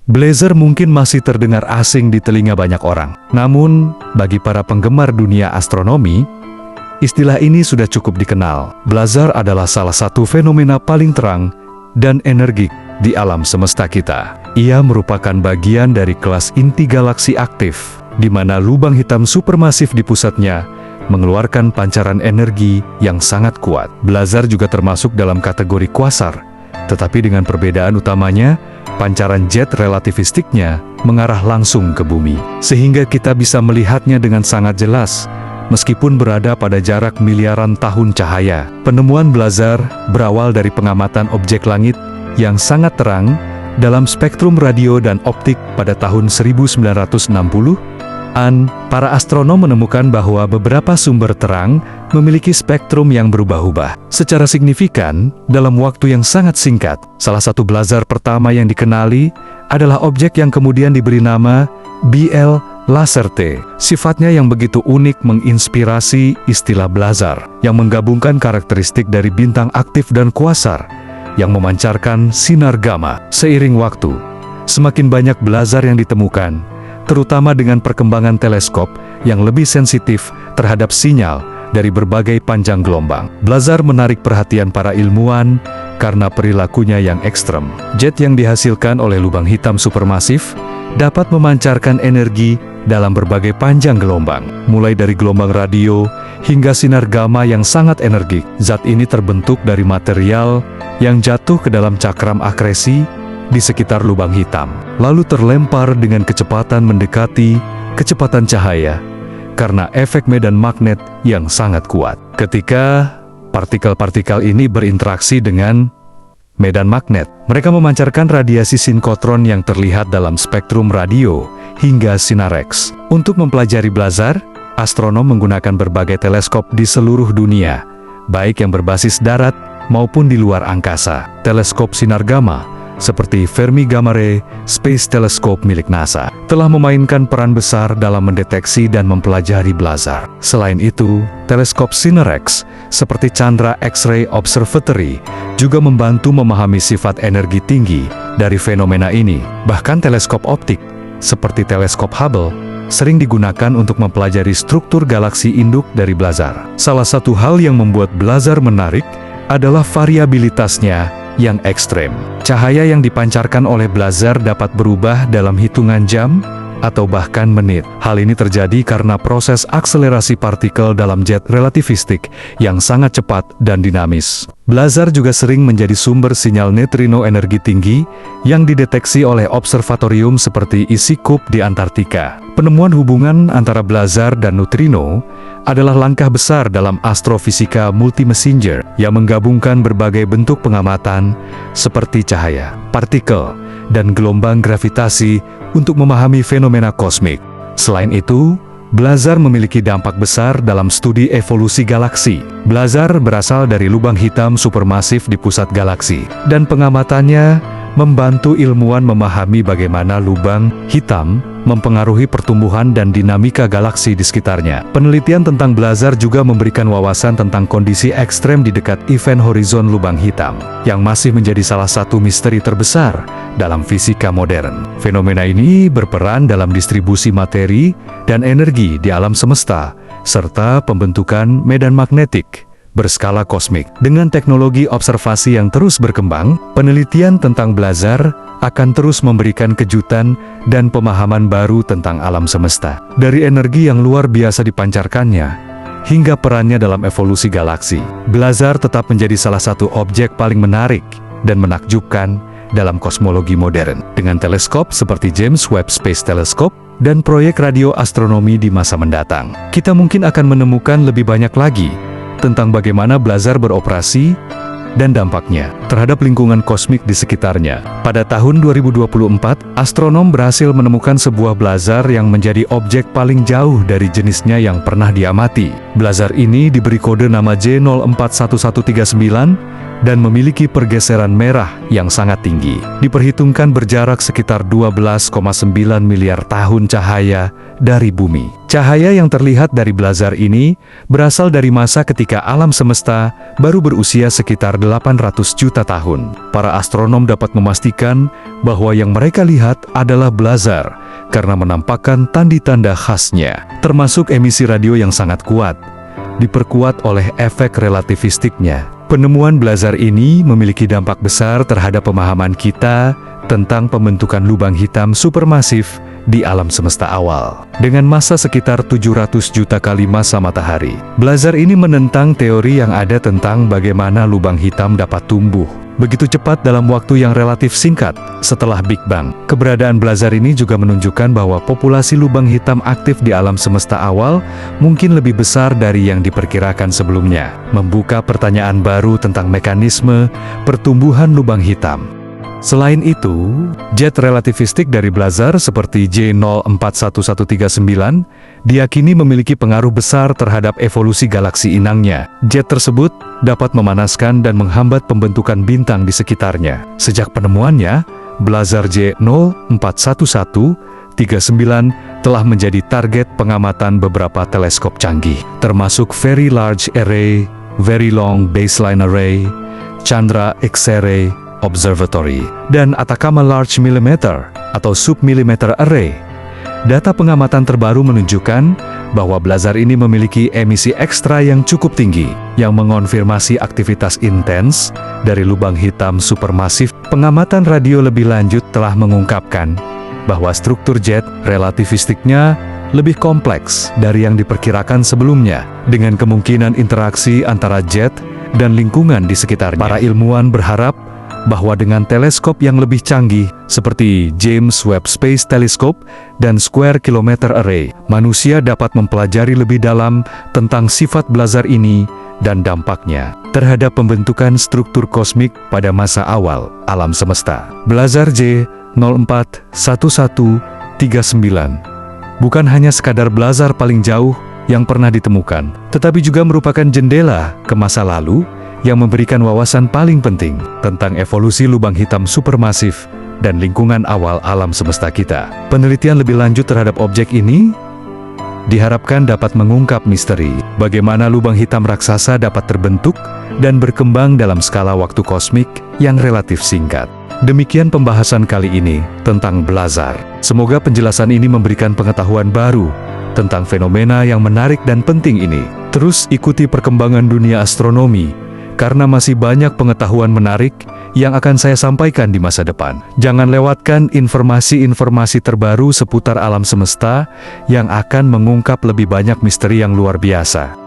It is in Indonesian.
Blazar mungkin masih terdengar asing di telinga banyak orang. Namun, bagi para penggemar dunia astronomi, istilah ini sudah cukup dikenal. Blazar adalah salah satu fenomena paling terang dan energik di alam semesta kita. Ia merupakan bagian dari kelas inti galaksi aktif, di mana lubang hitam supermasif di pusatnya mengeluarkan pancaran energi yang sangat kuat. Blazar juga termasuk dalam kategori kuasar, tetapi dengan perbedaan utamanya, pancaran jet relativistiknya mengarah langsung ke bumi, sehingga kita bisa melihatnya dengan sangat jelas, meskipun berada pada jarak miliaran tahun cahaya. Penemuan blazar berawal dari pengamatan objek langit yang sangat terang dalam spektrum radio dan optik pada tahun 1960-an. Para astronom menemukan bahwa beberapa sumber terang memiliki spektrum yang berubah-ubah secara signifikan dalam waktu yang sangat singkat. Salah satu blazar pertama yang dikenali adalah objek yang kemudian diberi nama BL Lacertae. Sifatnya yang begitu unik menginspirasi istilah blazar, yang menggabungkan karakteristik dari bintang aktif dan kuasar yang memancarkan sinar gamma. Seiring waktu, semakin banyak blazar yang ditemukan, terutama dengan perkembangan teleskop yang lebih sensitif terhadap sinyal dari berbagai panjang gelombang. Blazar menarik perhatian para ilmuwan karena perilakunya yang ekstrem. Jet yang dihasilkan oleh lubang hitam supermasif dapat memancarkan energi dalam berbagai panjang gelombang, mulai dari gelombang radio hingga sinar gamma yang sangat energik. Zat ini terbentuk dari material yang jatuh ke dalam cakram akresi di sekitar lubang hitam, lalu terlempar dengan kecepatan mendekati kecepatan cahaya karena efek medan magnet yang sangat kuat. Ketika partikel-partikel ini berinteraksi dengan medan magnet, mereka memancarkan radiasi sinkotron yang terlihat dalam spektrum radio hingga sinar X. Untuk mempelajari blazar, astronom menggunakan berbagai teleskop di seluruh dunia, baik yang berbasis darat maupun di luar angkasa. Teleskop sinar gamma seperti Fermi Gamma Ray Space Telescope milik NASA telah memainkan peran besar dalam mendeteksi dan mempelajari blazar. Selain itu, teleskop sinar X seperti Chandra X-ray Observatory juga membantu memahami sifat energi tinggi dari fenomena ini. Bahkan teleskop optik seperti teleskop Hubble sering digunakan untuk mempelajari struktur galaksi induk dari blazar. Salah satu hal yang membuat blazar menarik adalah variabilitasnya yang ekstrem. Cahaya yang dipancarkan oleh blazar dapat berubah dalam hitungan jam atau bahkan menit. Hal ini terjadi karena proses akselerasi partikel dalam jet relativistik yang sangat cepat dan dinamis. Blazar juga sering menjadi sumber sinyal neutrino energi tinggi yang dideteksi oleh observatorium seperti ISI-Kub di Antartika. Penemuan hubungan antara blazar dan neutrino adalah langkah besar dalam astrofisika multi-messenger yang menggabungkan berbagai bentuk pengamatan seperti cahaya, partikel, dan gelombang gravitasi untuk memahami fenomena kosmik. Selain itu, blazar memiliki dampak besar dalam studi evolusi galaksi. Blazar berasal dari lubang hitam supermasif di pusat galaksi, dan pengamatannya membantu ilmuwan memahami bagaimana lubang hitam mempengaruhi pertumbuhan dan dinamika galaksi di sekitarnya. Penelitian tentang blazar juga memberikan wawasan tentang kondisi ekstrem di dekat event horizon lubang hitam, yang masih menjadi salah satu misteri terbesar dalam fisika modern. Fenomena ini berperan dalam distribusi materi dan energi di alam semesta, serta pembentukan medan magnetik berskala kosmik. Dengan teknologi observasi yang terus berkembang, penelitian tentang blazar akan terus memberikan kejutan dan pemahaman baru tentang alam semesta. Dari energi yang luar biasa dipancarkannya, hingga perannya dalam evolusi galaksi, blazar tetap menjadi salah satu objek paling menarik dan menakjubkan dalam kosmologi modern. Dengan teleskop seperti James Webb Space Telescope dan proyek radio astronomi di masa mendatang, kita mungkin akan menemukan lebih banyak lagi tentang bagaimana blazar beroperasi dan dampaknya terhadap lingkungan kosmik di sekitarnya. Pada tahun 2024, astronom berhasil menemukan sebuah blazar yang menjadi objek paling jauh dari jenisnya yang pernah diamati. Blazar ini diberi kode nama J041139 dan memiliki pergeseran merah yang sangat tinggi. Diperhitungkan berjarak sekitar 12,9 miliar tahun cahaya dari bumi. Cahaya yang terlihat dari blazar ini berasal dari masa ketika alam semesta baru berusia sekitar 800 juta tahun. Para astronom dapat memastikan bahwa yang mereka lihat adalah blazar karena menampakkan tanda-tanda khasnya, termasuk emisi radio yang sangat kuat, diperkuat oleh efek relativistiknya. Penemuan blazar ini memiliki dampak besar terhadap pemahaman kita tentang pembentukan lubang hitam supermasif di alam semesta awal. Dengan massa sekitar 700 juta kali massa matahari, blazar ini menentang teori yang ada tentang bagaimana lubang hitam dapat tumbuh begitu cepat dalam waktu yang relatif singkat setelah Big Bang. Keberadaan blazar ini juga menunjukkan bahwa populasi lubang hitam aktif di alam semesta awal mungkin lebih besar dari yang diperkirakan sebelumnya, membuka pertanyaan baru tentang mekanisme pertumbuhan lubang hitam. Selain itu, jet relativistik dari blazar seperti J041139 diyakini memiliki pengaruh besar terhadap evolusi galaksi inangnya. Jet tersebut dapat memanaskan dan menghambat pembentukan bintang di sekitarnya. Sejak penemuannya, blazar J041139 telah menjadi target pengamatan beberapa teleskop canggih, termasuk Very Large Array, Very Long Baseline Array, Chandra X-ray Observatory, dan Atacama Large Millimeter atau Submillimeter Array. Data pengamatan terbaru menunjukkan bahwa blazar ini memiliki emisi ekstra yang cukup tinggi, yang mengonfirmasi aktivitas intens dari lubang hitam supermasif. Pengamatan radio lebih lanjut telah mengungkapkan bahwa struktur jet relativistiknya lebih kompleks dari yang diperkirakan sebelumnya, dengan kemungkinan interaksi antara jet dan lingkungan di sekitarnya. Para ilmuwan berharap bahwa dengan teleskop yang lebih canggih seperti James Webb Space Telescope dan Square Kilometer Array, manusia dapat mempelajari lebih dalam tentang sifat blazar ini dan dampaknya terhadap pembentukan struktur kosmik pada masa awal alam semesta. Blazar J041139 bukan hanya sekadar blazar paling jauh yang pernah ditemukan, tetapi juga merupakan jendela ke masa lalu yang memberikan wawasan paling penting tentang evolusi lubang hitam supermasif dan lingkungan awal alam semesta kita. Penelitian lebih lanjut terhadap objek ini diharapkan dapat mengungkap misteri bagaimana lubang hitam raksasa dapat terbentuk dan berkembang dalam skala waktu kosmik yang relatif singkat. Demikian pembahasan kali ini tentang blazar. Semoga penjelasan ini memberikan pengetahuan baru tentang fenomena yang menarik dan penting ini. Terus ikuti perkembangan dunia astronomi, karena masih banyak pengetahuan menarik yang akan saya sampaikan di masa depan. Jangan lewatkan informasi-informasi terbaru seputar alam semesta yang akan mengungkap lebih banyak misteri yang luar biasa.